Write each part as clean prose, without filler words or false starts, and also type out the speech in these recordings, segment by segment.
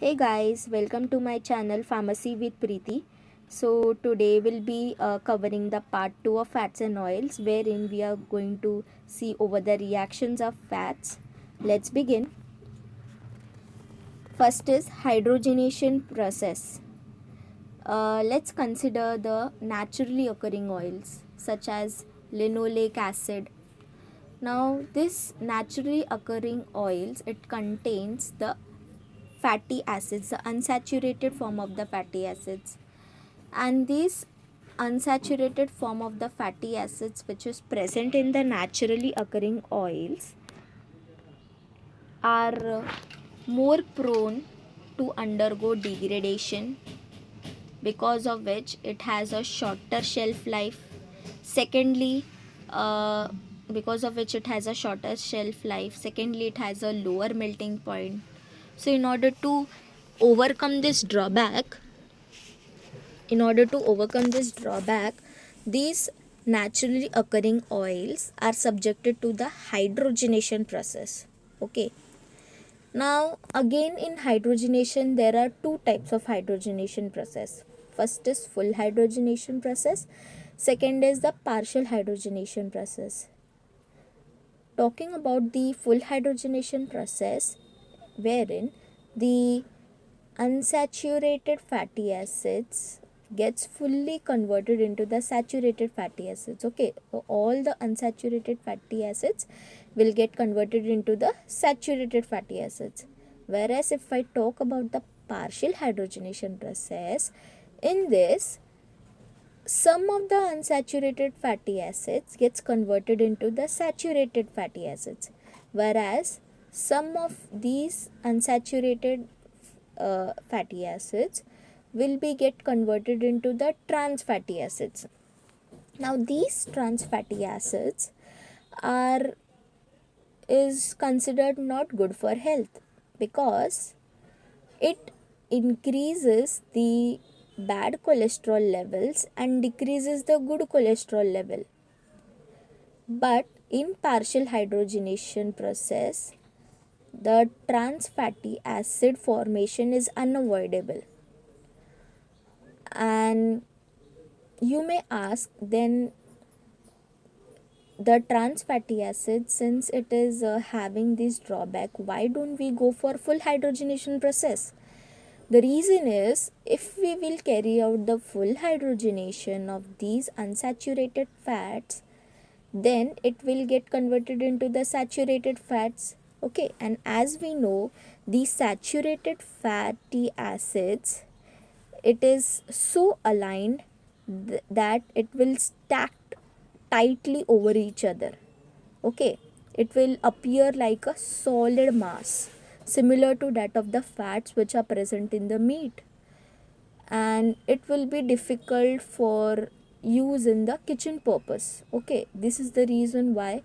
Hey guys, welcome to my channel Pharmacy with Preeti. So today we'll be covering the part 2 of fats and oils, wherein we are going to see over the reactions of fats. Let's begin. First is hydrogenation process. Let's consider the naturally occurring oils such as linoleic acid. Now this naturally occurring oils, it contains the fatty acids, the unsaturated form of the fatty acids, and these unsaturated form of the fatty acids which is present in the naturally occurring oils are more prone to undergo degradation, because of which it has a shorter shelf life. Secondly, because of which it has a shorter shelf life. Secondly, it has a lower melting point. So overcome this drawback, in order to overcome this drawback, these naturally occurring oils are subjected to the hydrogenation process. Okay. Now again, in hydrogenation there are two types of hydrogenation process. First is full hydrogenation process. Second is the partial hydrogenation process. Talking about the full hydrogenation process, wherein the unsaturated fatty acids gets fully converted into the saturated fatty acids. Okay, so all the unsaturated fatty acids will get converted into the saturated fatty acids. Whereas if I talk about the partial hydrogenation process, in this some of the unsaturated fatty acids gets converted into the saturated fatty acids, whereas some of these unsaturated fatty acids will be get converted into the trans fatty acids. Now these trans fatty acids are is considered not good for health, because it increases the bad cholesterol levels and decreases the good cholesterol level. But in partial hydrogenation process, the trans fatty acid formation is unavoidable. And you may ask, then the trans fatty acid, since it is having this drawback, why don't we go for full hydrogenation process? The reason is, if we will carry out the full hydrogenation of these unsaturated fats, then it will get converted into the saturated fats. Okay, and as we know, these saturated fatty acids, it is so aligned that it will stack tightly over each other. Okay, it will appear like a solid mass, similar to that of the fats which are present in the meat, and it will be difficult for use in the kitchen purpose. Okay, this is the reason why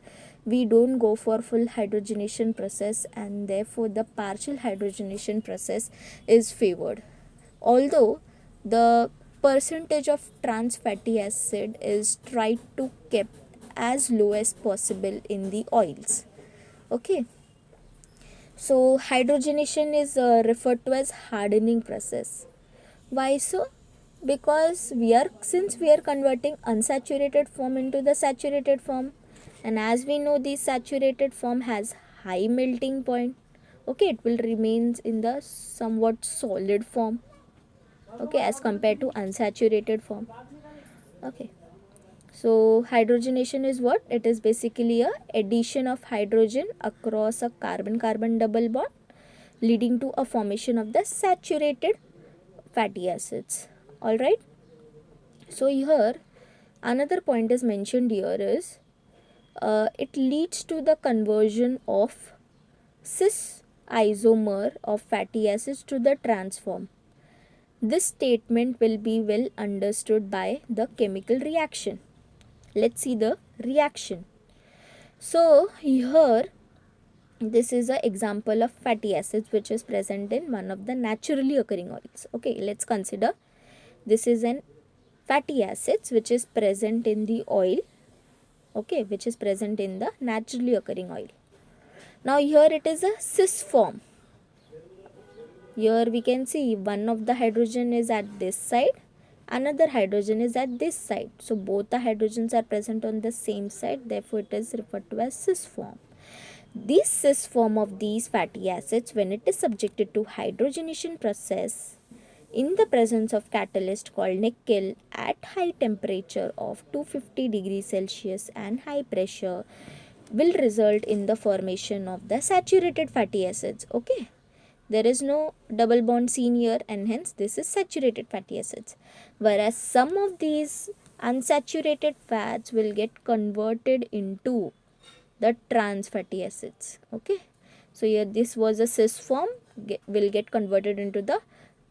we don't go for full hydrogenation process, and therefore the partial hydrogenation process is favored. Although the percentage of trans fatty acid is tried to keep as low as possible in the oils. Okay, so hydrogenation is referred to as hardening process. Why so? Because since we are converting unsaturated form into the saturated form, and as we know, the saturated form has high melting point. Okay, it will remain in the somewhat solid form, okay, as compared to unsaturated form. Okay, so hydrogenation is what? It is basically a addition of hydrogen across a carbon-carbon double bond, leading to a formation of the saturated fatty acids. All right, so here another point is mentioned here is it leads to the conversion of cis isomer of fatty acids to the trans form. This statement will be well understood by the chemical reaction. Let's see the reaction. So here this is an example of fatty acids which is present in one of the naturally occurring oils. Okay, let's consider this is an fatty acids which is present in the oil, okay, which is present in the naturally occurring oil. Now here it is a cis form. Here we can see one of the hydrogen is at this side, another hydrogen is at this side. So both the hydrogens are present on the same side, therefore it is referred to as cis form. This cis form of these fatty acids, when it is subjected to hydrogenation process in the presence of catalyst called nickel at high temperature of 250 degrees Celsius and high pressure, will result in the formation of the saturated fatty acids. Okay, there is no double bond seen here, and hence this is saturated fatty acids, whereas some of these unsaturated fats will get converted into the trans fatty acids. Okay, so here this was a cis form, will get converted into the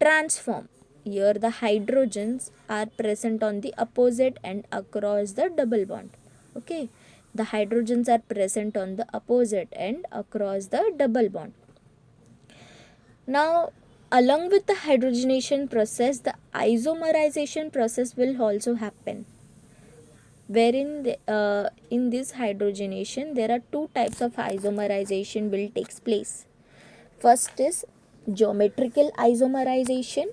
trans form. Here the hydrogens are present on the opposite end across the double bond. Okay, the hydrogens are present on the opposite end across the double bond. Now, along with the hydrogenation process, the isomerization process will also happen, wherein in this hydrogenation there are two types of isomerization will takes place. First is geometrical isomerization,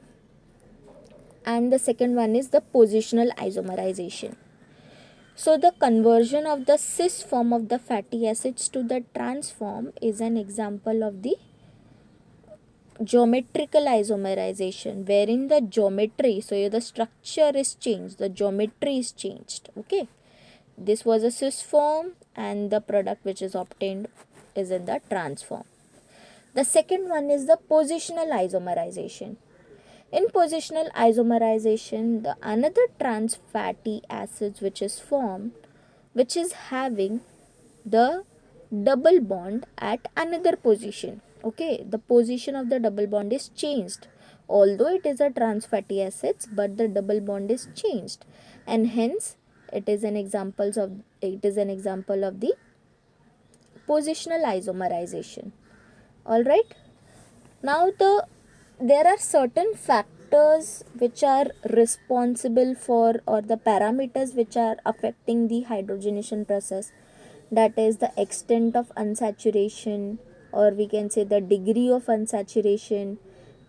and the second one is the positional isomerization. So the conversion of the cis form of the fatty acids to the trans form is an example of the geometrical isomerization, wherein the geometry, so here the structure is changed, the geometry is changed. Okay, this was a cis form and the product which is obtained is in the trans form. The second one is the positional isomerization. In positional isomerization, the another trans fatty acids which is formed, which is having the double bond at another position. Okay, the position of the double bond is changed, although it is a trans fatty acids, but the double bond is changed, and hence it is an example of the positional isomerization. All right, now there are certain factors which are responsible for, or the parameters which are affecting the hydrogenation process, that is the extent of unsaturation, or we can say the degree of unsaturation,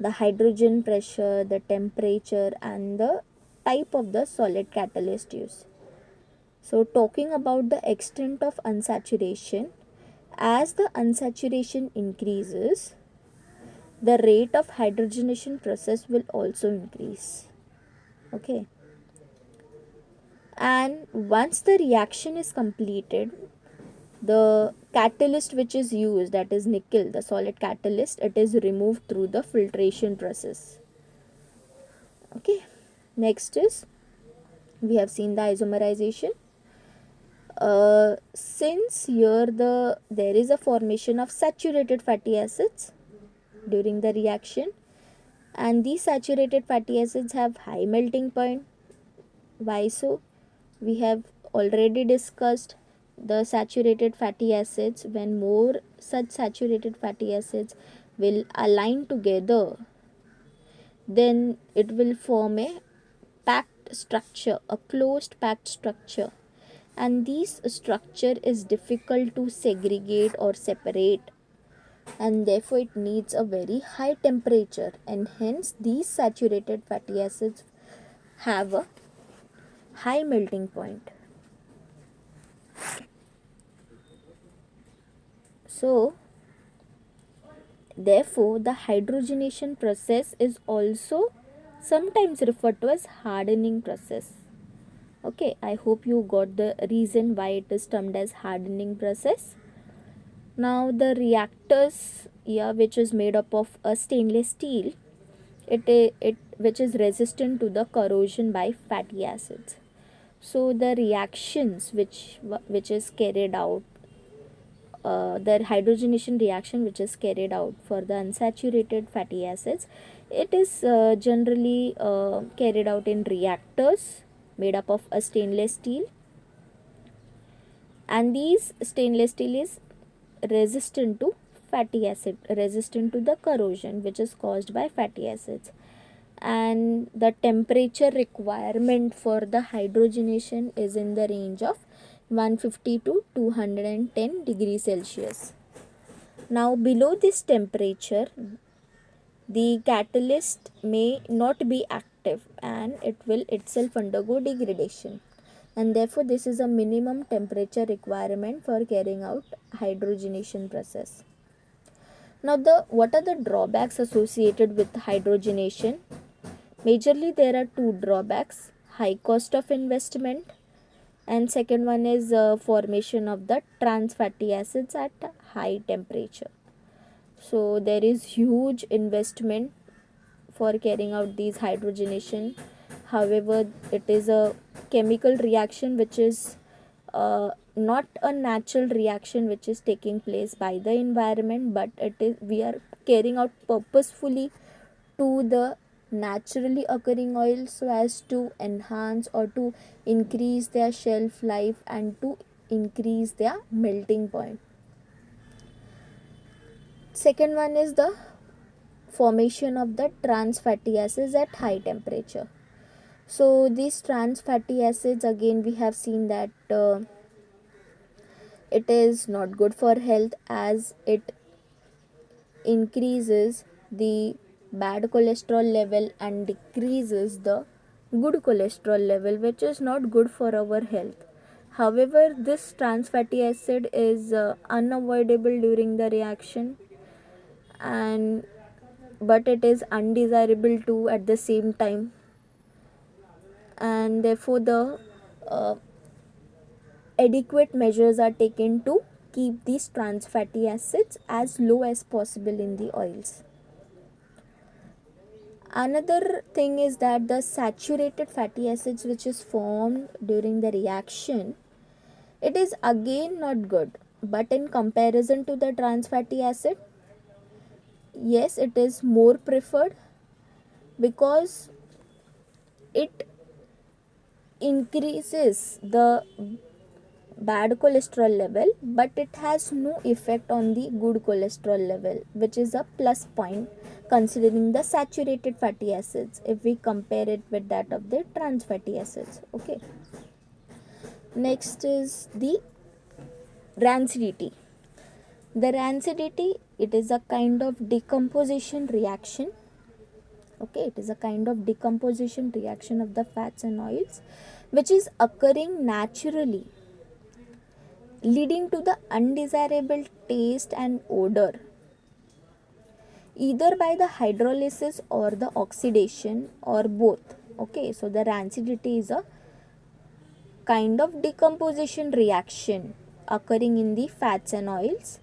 the hydrogen pressure, the temperature, and the type of the solid catalyst used. So talking about the extent of unsaturation, as the unsaturation increases, the rate of hydrogenation process will also increase. Okay, and once the reaction is completed, the catalyst which is used, that is nickel, the solid catalyst, it is removed through the filtration process. Okay, next is we have seen the isomerization. Since here there is a formation of saturated fatty acids during the reaction, and these saturated fatty acids have high melting point. Why so? We have already discussed the saturated fatty acids. When more such saturated fatty acids will align together, then it will form a packed structure, a closed packed structure, and this structure is difficult to segregate or separate, and therefore it needs a very high temperature, and hence these saturated fatty acids have a high melting point. So therefore the hydrogenation process is also sometimes referred to as hardening process. Okay, I hope you got the reason why it is termed as hardening process. Now the reactors here, which is made up of a stainless steel, it which is resistant to the corrosion by fatty acids. So the reactions which is carried out, the hydrogenation reaction which is carried out for the unsaturated fatty acids, it is generally carried out in reactors made up of a stainless steel, and these stainless steel is resistant to fatty acid, resistant to the corrosion which is caused by fatty acids, and the temperature requirement for the hydrogenation is in the range of 150 to 210 degrees Celsius. Now below this temperature, the catalyst may not be active and it will itself undergo degradation, and therefore this is a minimum temperature requirement for carrying out hydrogenation process. Now, what are the drawbacks associated with hydrogenation? Majorly there are two drawbacks: high cost of investment, and second one is formation of the trans fatty acids at high temperature. So there is huge investment for carrying out these hydrogenation. However, it is a chemical reaction which is not a natural reaction which is taking place by the environment, but it is, we are carrying out purposefully to the naturally occurring oils so as to enhance or to increase their shelf life and to increase their melting point. Second one is the formation of the trans fatty acids at high temperature. So these trans fatty acids, again we have seen that it is not good for health, as it increases the bad cholesterol level and decreases the good cholesterol level, which is not good for our health. However, this trans fatty acid is unavoidable during the reaction, and but it is undesirable too at the same time, and therefore the uh, adequate measures are taken to keep these trans fatty acids as low as possible in the oils. Another thing is that the saturated fatty acids which is formed during the reaction, it is again not good, but in comparison to the trans fatty acid, yes, it is more preferred because it increases the bad cholesterol level, but it has no effect on the good cholesterol level, which is a plus point considering the saturated fatty acids if we compare it with that of the trans fatty acids. Okay, next is the rancidity. The rancidity, it is a kind of decomposition reaction. Okay, it is a kind of decomposition reaction of the fats and oils which is occurring naturally, leading to the undesirable taste and odor, either by the hydrolysis or the oxidation or both. Okay, so the rancidity is a kind of decomposition reaction occurring in the fats and oils,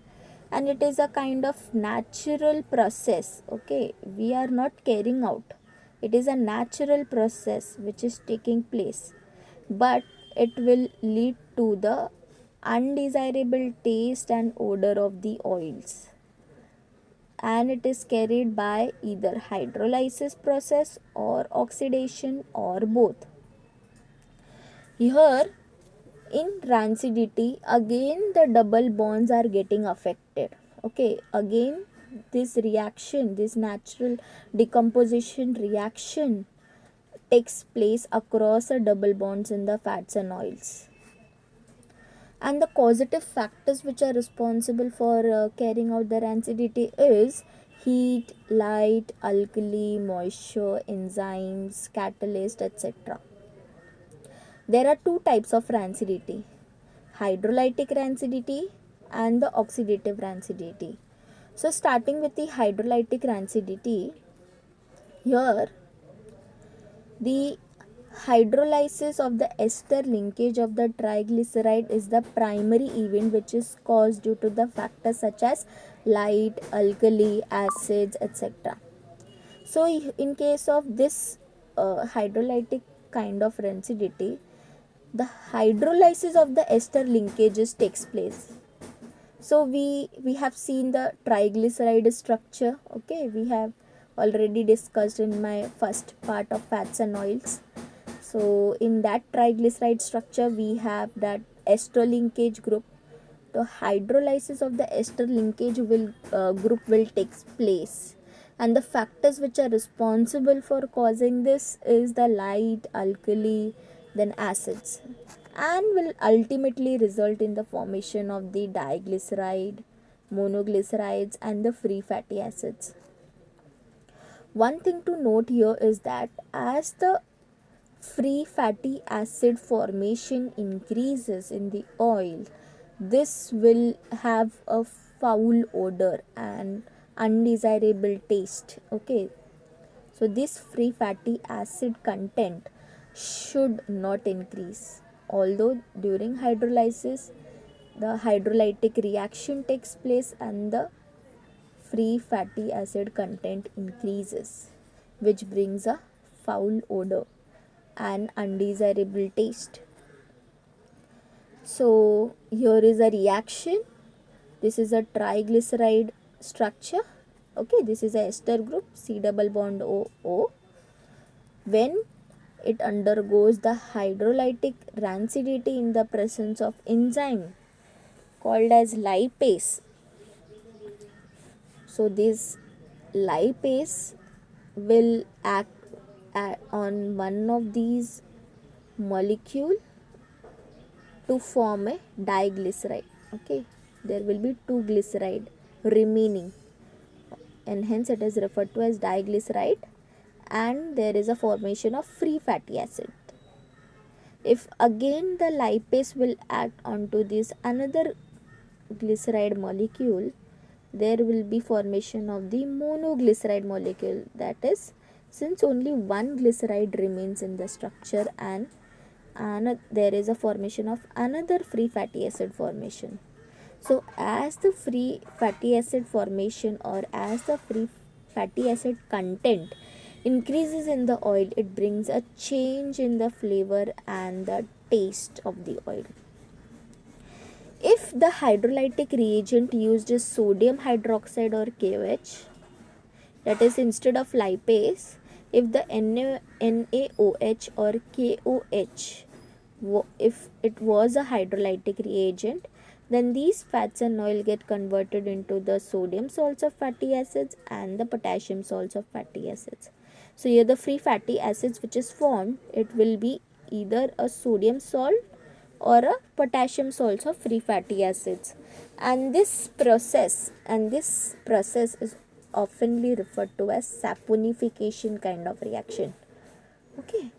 and it is a kind of natural process. Okay, we are not carrying out, it is a natural process which is taking place, but it will lead to the undesirable taste and odor of the oils, and it is carried by either hydrolysis process or oxidation or both. Here in rancidity, again the double bonds are getting affected. Okay, again this reaction, this natural decomposition reaction takes place across a double bonds in the fats and oils, and the causative factors which are responsible for carrying out the rancidity is heat, light, alkali, moisture, enzymes, catalyst, etc. There are two types of rancidity: hydrolytic rancidity and the oxidative rancidity. So starting with the hydrolytic rancidity, here the hydrolysis of the ester linkage of the triglyceride is the primary event which is caused due to the factors such as light, alkali, acids, etc. So in case of this hydrolytic kind of rancidity, the hydrolysis of the ester linkages takes place. So we have seen the triglyceride structure. Okay, we have already discussed in my first part of fats and oils. So in that triglyceride structure we have that ester linkage group. The hydrolysis of the ester linkage group will take place, and the factors which are responsible for causing this is the light, alkali, then acids, and will ultimately result in the formation of the diglyceride, monoglycerides, and the free fatty acids. One thing to note here is that as the free fatty acid formation increases in the oil, this will have a foul odor and undesirable taste. Okay, so this free fatty acid content should not increase. Although during hydrolysis, the hydrolytic reaction takes place and the free fatty acid content increases, which brings a foul odor and undesirable taste. So here is a reaction. This is a triglyceride structure. Okay, this is a ester group, C double bond OO. When it undergoes the hydrolytic rancidity in the presence of enzyme called as lipase. So this lipase will act on one of these molecule to form a diglyceride. Okay, there will be two glyceride remaining, and hence it is referred to as diglyceride, and there is a formation of free fatty acid. If again the lipase will act onto this another glyceride molecule, there will be formation of the monoglyceride molecule. That is, since only one glyceride remains in the structure, and there is a formation of another free fatty acid formation. So as the free fatty acid formation or as the free fatty acid content increases in the oil, it brings a change in the flavor and the taste of the oil. If the hydrolytic reagent used is sodium hydroxide or KOH, that is instead of lipase, if the NaOH or KOH, if it was a hydrolytic reagent, then these fats and oil get converted into the sodium salts of fatty acids and the potassium salts of fatty acids. So here the free fatty acids which is formed, it will be either a sodium salt or a potassium salts of free fatty acids, and this process is oftenly referred to as saponification kind of reaction. Okay,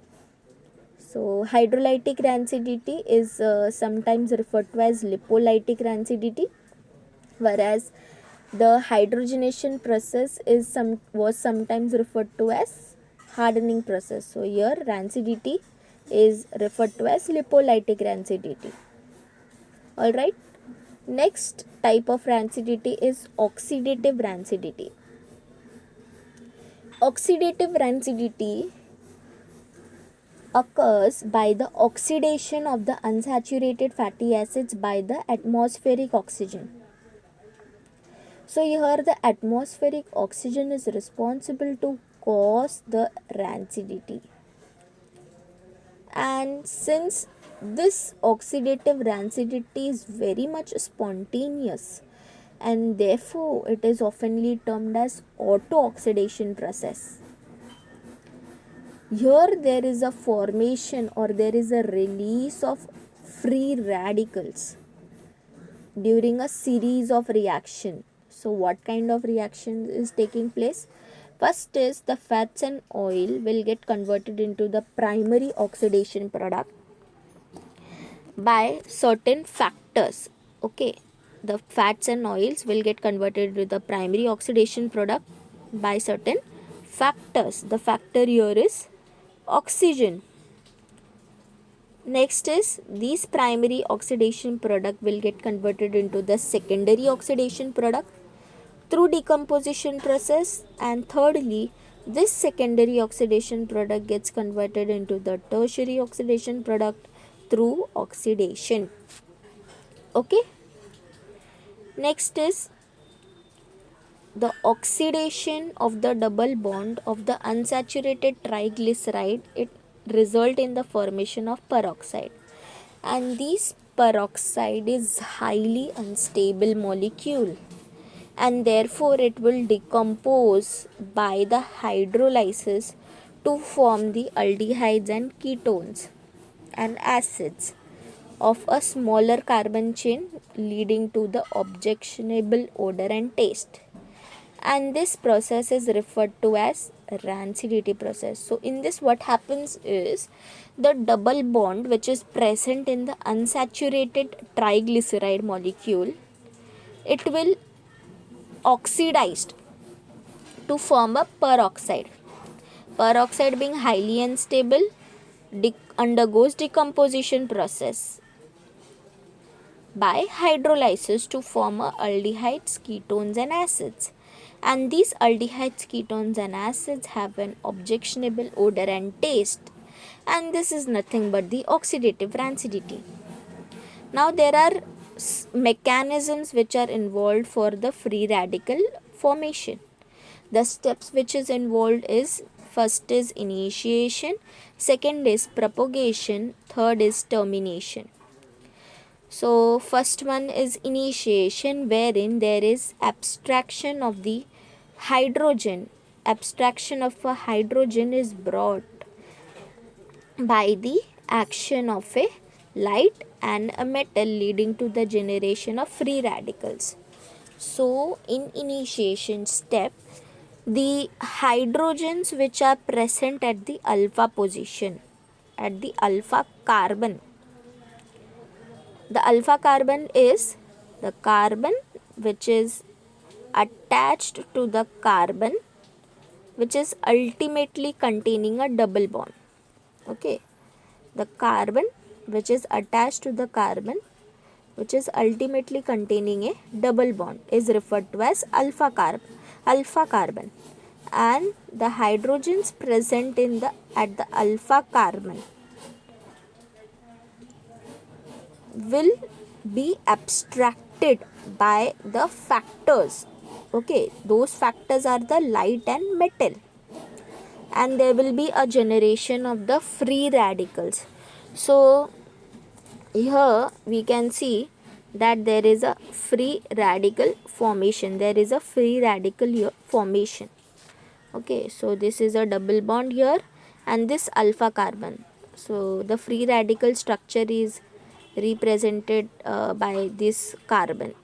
so hydrolytic rancidity is sometimes referred to as lipolytic rancidity, whereas the hydrogenation process was sometimes referred to as hardening process. So here rancidity is referred to as lipolytic rancidity. Alright, next type of rancidity is oxidative rancidity. Oxidative rancidity occurs by the oxidation of the unsaturated fatty acids by the atmospheric oxygen. So here the atmospheric oxygen is responsible to cause the rancidity. And since this oxidative rancidity is very much spontaneous, and therefore it is oftenly termed as auto-oxidation process. Here there is a formation or there is a release of free radicals during a series of reaction. So what kind of reaction is taking place? First is the fats and oil will get converted into the primary oxidation product by certain factors. Okay, the fats and oils will get converted to the primary oxidation product by certain factors. The factor here is oxygen. Next is these primary oxidation product will get converted into the secondary oxidation product through decomposition process, and thirdly this secondary oxidation product gets converted into the tertiary oxidation product through oxidation. Okay, next is the oxidation of the double bond of the unsaturated triglyceride. It result in the formation of peroxide, and this peroxide is highly unstable molecule, and therefore it will decompose by the hydrolysis to form the aldehydes and ketones and acids of a smaller carbon chain, leading to the objectionable odor and taste. and this process is referred to as rancidity process. So in this, what happens is the double bond which is present in the unsaturated triglyceride molecule, it will oxidized to form a peroxide. Peroxide, being highly unstable, undergoes decomposition process by hydrolysis to form aldehydes, ketones and acids. And these aldehydes, ketones and acids have an objectionable odor and taste, and this is nothing but the oxidative rancidity. Now there are mechanisms which are involved for the free radical formation. The steps which is involved is, first is initiation, second is propagation, third is termination. So first one is initiation, wherein there is abstraction of the hydrogen. Abstraction of a hydrogen is brought by the action of a light and a metal, leading to the generation of free radicals. So in initiation step, the hydrogens which are present at the alpha position, at the alpha carbon, the alpha carbon is the carbon which is attached to the carbon which is ultimately containing a double bond. Okay, the carbon which is attached to the carbon which is ultimately containing a double bond is referred to as alpha carbon, and the hydrogens present in the at the alpha carbon will be abstracted by the factors. Okay, those factors are the light and metal, and there will be a generation of the free radicals. So here we can see that there is a free radical formation. There is a free radical here formation. Okay, so this is a double bond here and this alpha carbon. So the free radical structure is represented by this carbon.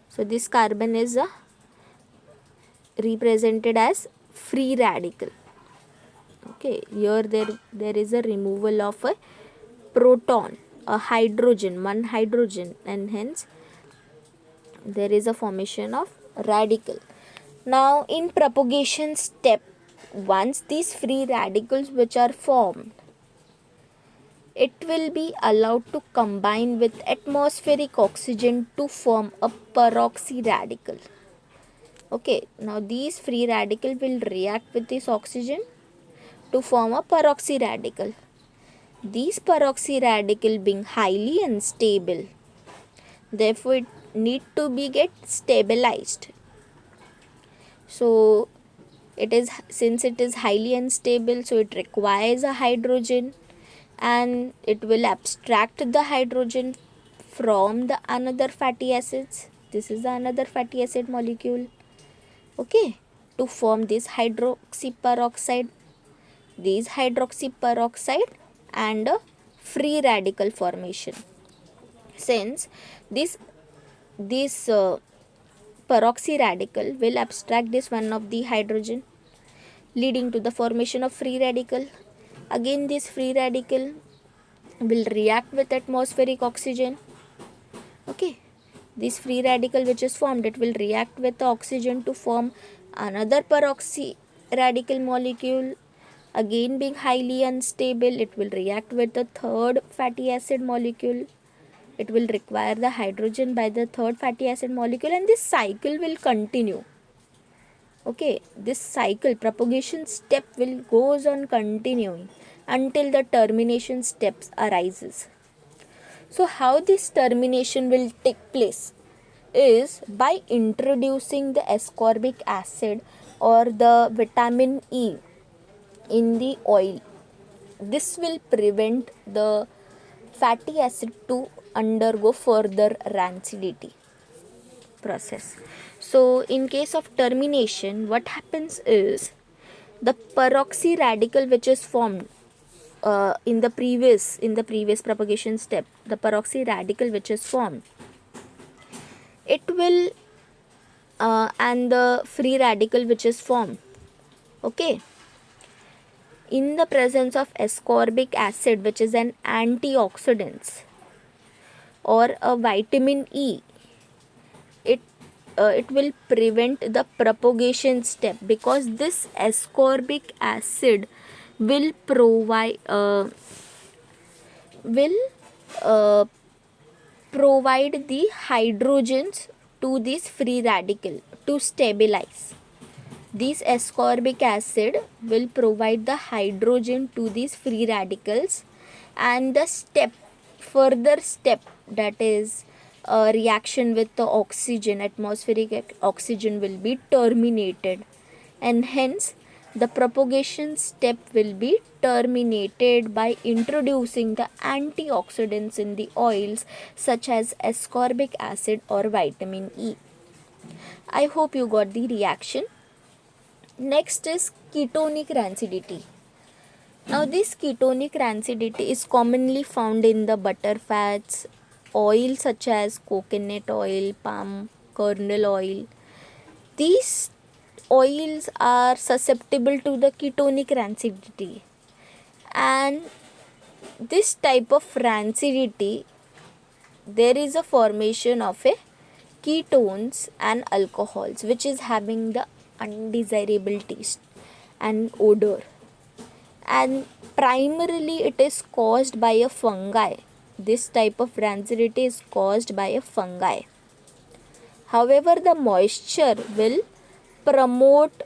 So this carbon is represented as free radical. Okay, here there is a removal of a proton, a hydrogen, one hydrogen, and hence there is a formation of radical. Now in propagation step, once these free radicals which are formed, it will be allowed to combine with atmospheric oxygen to form a peroxy radical. Okay, now these free radical will react with this oxygen to form a peroxy radical. These peroxy radical being highly unstable, therefore it need to be get stabilized. So it is, since it is highly unstable, so it requires a hydrogen, and it will abstract the hydrogen from the another fatty acids. This is the another fatty acid molecule. Okay, to form this hydroxy peroxide, and a free radical formation. Since this peroxy radical will abstract this one of the hydrogen, leading to the formation of free radical. Again this free radical will react with atmospheric oxygen. Okay, this free radical which is formed, it will react with the oxygen to form another peroxy radical molecule. Again being highly unstable, it will react with the third fatty acid molecule. It will require the hydrogen by the third fatty acid molecule, and this cycle will continue. Okay, this cycle, propagation step will goes on continuing until the termination steps arises. So how this termination will take place is by introducing the ascorbic acid or the vitamin E in the oil. This will prevent the fatty acid to undergo further rancidity process. So in case of termination, what happens is the peroxy radical which is formed in the previous propagation step, the peroxy radical which is formed, it will and the free radical which is formed. Okay, in the presence of ascorbic acid, which is an antioxidant, or a vitamin E, it it will prevent the propagation step, because this ascorbic acid will will uh, provide the hydrogens to this free radical to stabilize. This ascorbic acid will provide the hydrogen to these free radicals, and the further step, that is a reaction with the oxygen, atmospheric oxygen, will be terminated, and hence the propagation step will be terminated by introducing the antioxidants in the oils such as ascorbic acid or vitamin E. I hope you got the reaction. Next is ketonic rancidity. Now, this ketonic rancidity is commonly found in the butter fats, oil such as coconut oil, palm kernel oil. These oils are susceptible to the ketonic rancidity, and this type of rancidity, there is a formation of a ketones and alcohols which is having the undesirable taste and odor, and primarily it is caused by a fungi. This type of rancidity is caused by a fungi. However, the moisture will promote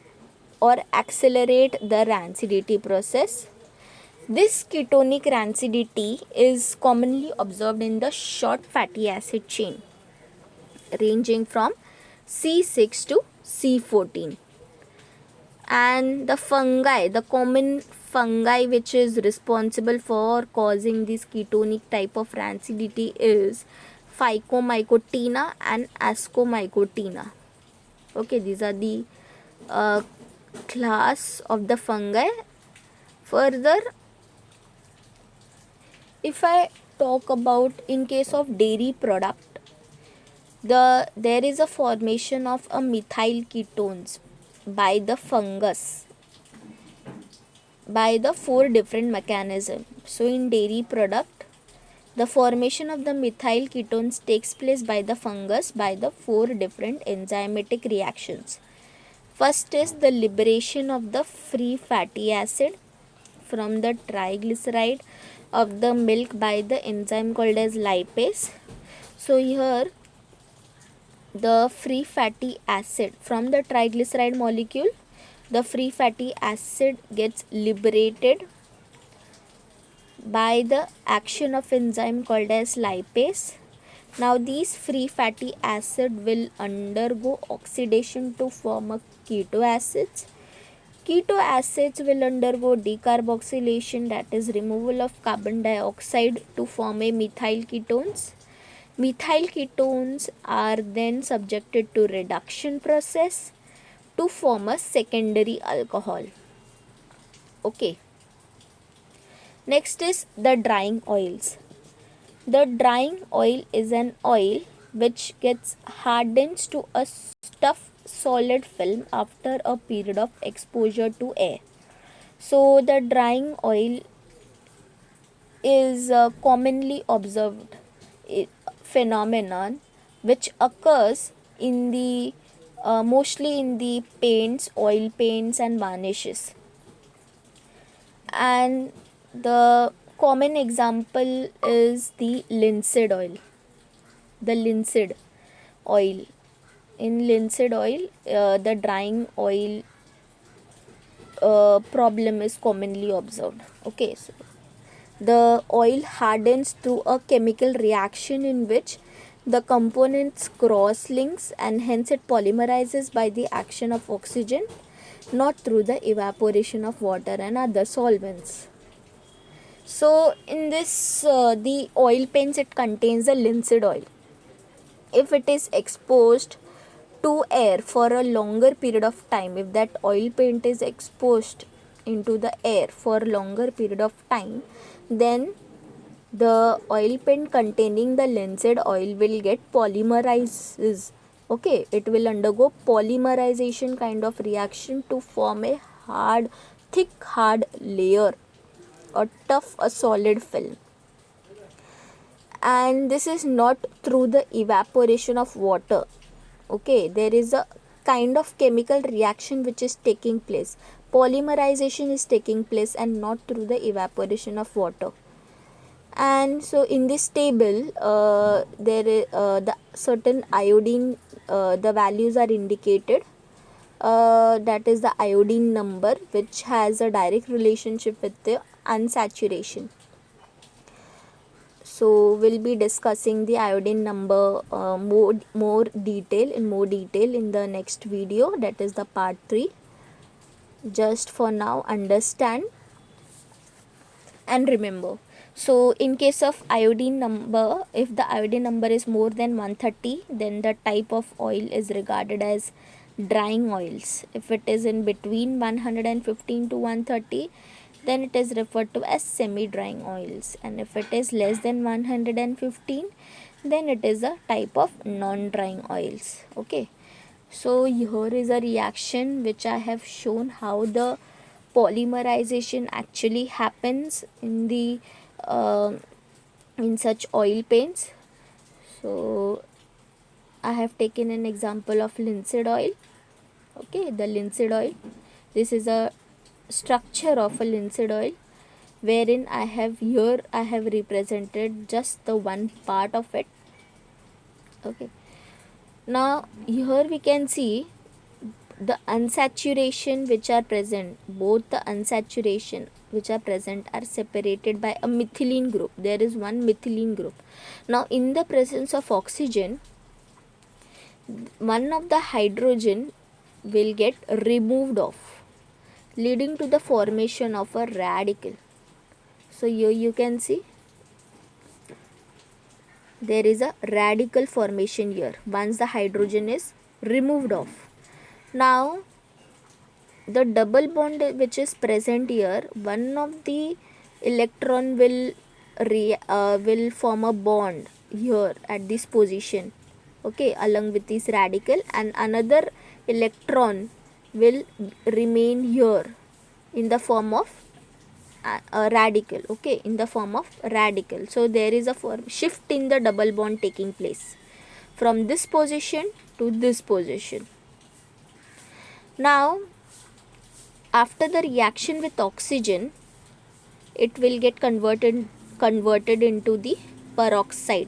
or accelerate the rancidity process. This ketonic rancidity is commonly observed in the short fatty acid chain ranging from C6 to C14. And the fungi, the common fungi which is responsible for causing this ketonic type of rancidity is Phycomycotina and Ascomycotina. Okay, these are the class of the fungi. Further, if I talk about in case of dairy product, there is a formation of a methyl ketones by the fungus by the 4 different mechanisms. So in dairy product, the formation of the methyl ketones takes place by the fungus by the 4 different enzymatic reactions. First is the liberation of the free fatty acid from the triglyceride of the milk by the enzyme called as lipase. So here the free fatty acid from the triglyceride molecule, the free fatty acid gets liberated by the action of enzyme called as lipase. Now these free fatty acid will undergo oxidation to form a keto acids. Keto acids will undergo decarboxylation, that is removal of carbon dioxide, to form a methyl ketones. Methyl ketones are then subjected to reduction process to form a secondary alcohol. Okay. Next is the drying oils. The drying oil is an oil which gets hardens to a tough solid film after a period of exposure to air. So the drying oil is a commonly observed phenomenon which occurs in the mostly in the paints, oil paints and varnishes. And the common example is the linseed oil. The linseed oil. In linseed oil, the drying oil problem is commonly observed. Okay, so the oil hardens through a chemical reaction in which the components cross links, and hence it polymerizes by the action of oxygen, not through the evaporation of water and other solvents. So in this the oil paints, it contains the linseed oil. If it is exposed to air for a longer period of time, if that oil paint is exposed into the air for a longer period of time, then the oil paint containing the linseed oil will get polymerizes Okay, it will undergo polymerization kind of reaction to form a thick hard layer, a tough, a solid film. And this is not through the evaporation of water. Okay, there is a kind of chemical reaction which is taking place. Polymerization is taking place and not through the evaporation of water. And so in this table there is the certain iodine, the values are indicated. That is the iodine number, which has a direct relationship with the unsaturation. So we'll be discussing the iodine number more detail in the next video, that is the part 3. Just for now, understand and remember. So in case of iodine number, if the iodine number is more than 130, then the type of oil is regarded as drying oils. If it is in between 115 to 130, then it is referred to as semi-drying oils, and if it is less than 115, then it is a type of non-drying oils. Okay, so here is a reaction which I have shown how the polymerization actually happens in the in such oil paints. So I have taken an example of linseed oil. Okay, the linseed oil, this is a structure of a linseed oil, wherein I have represented just the one part of it. Okay, now here we can see the unsaturation which are present. Both the unsaturation which are present are separated by a methylene group. There is one methylene group. Now in the presence of oxygen, one of the hydrogen will get removed off, leading to the formation of a radical. So here you can see there is a radical formation here once the hydrogen is removed off. Now the double bond which is present here, one of the electron will form a bond here at this position, okay, along with this radical, and another electron will remain here in the form of a radical. Okay, in the form of radical. So there is a shift in the double bond taking place from this position to this position. Now after the reaction with oxygen, it will get converted into the peroxide,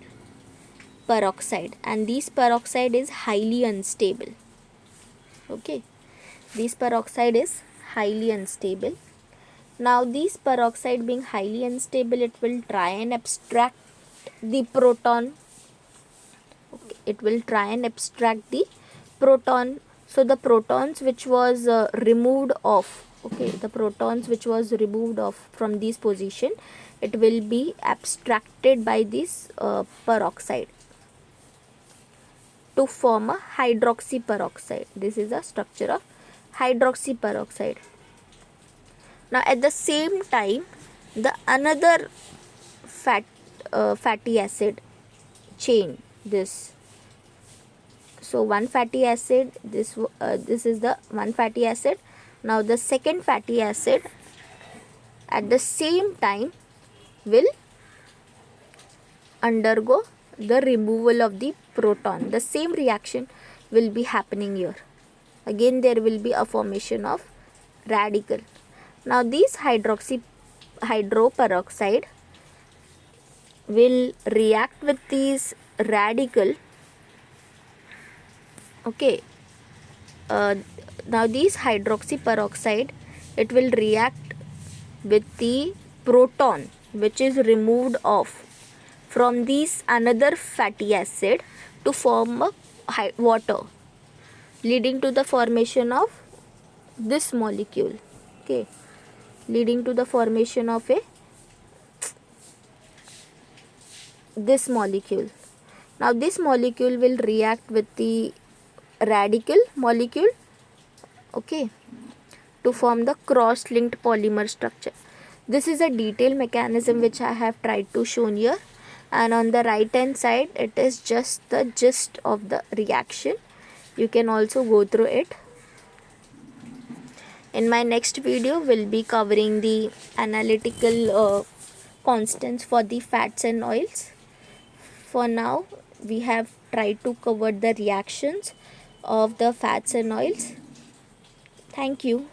and this peroxide is highly unstable. Okay, this peroxide is highly unstable. Now this peroxide being highly unstable, it will try and abstract the proton. Okay, it will try and abstract the proton. So the protons which was removed off, okay, the protons which was removed off from this position, it will be abstracted by this peroxide to form a hydroxy peroxide. This is the structure of hydroxy peroxide. Now at the same time, the another fatty acid chain, this. So one fatty acid, this is the one fatty acid. Now the second fatty acid at the same time will undergo the removal of the proton. The same reaction will be happening here. Again there will be a formation of radical. Now this hydroperoxide will react with these radical. Okay, now this hydroxy peroxide, it will react with the proton which is removed off from this another fatty acid to form a water, leading to the formation of this molecule. Okay, leading to the formation of this molecule. Now this molecule will react with the radical molecule, okay, to form the cross-linked polymer structure. This is a detailed mechanism which I have tried to show here, and on the right hand side it is just the gist of the reaction. You can also go through it. In my next video, we'll be covering the analytical constants for the fats and oils. For now, we have tried to cover the reactions of the fats and oils. Thank you.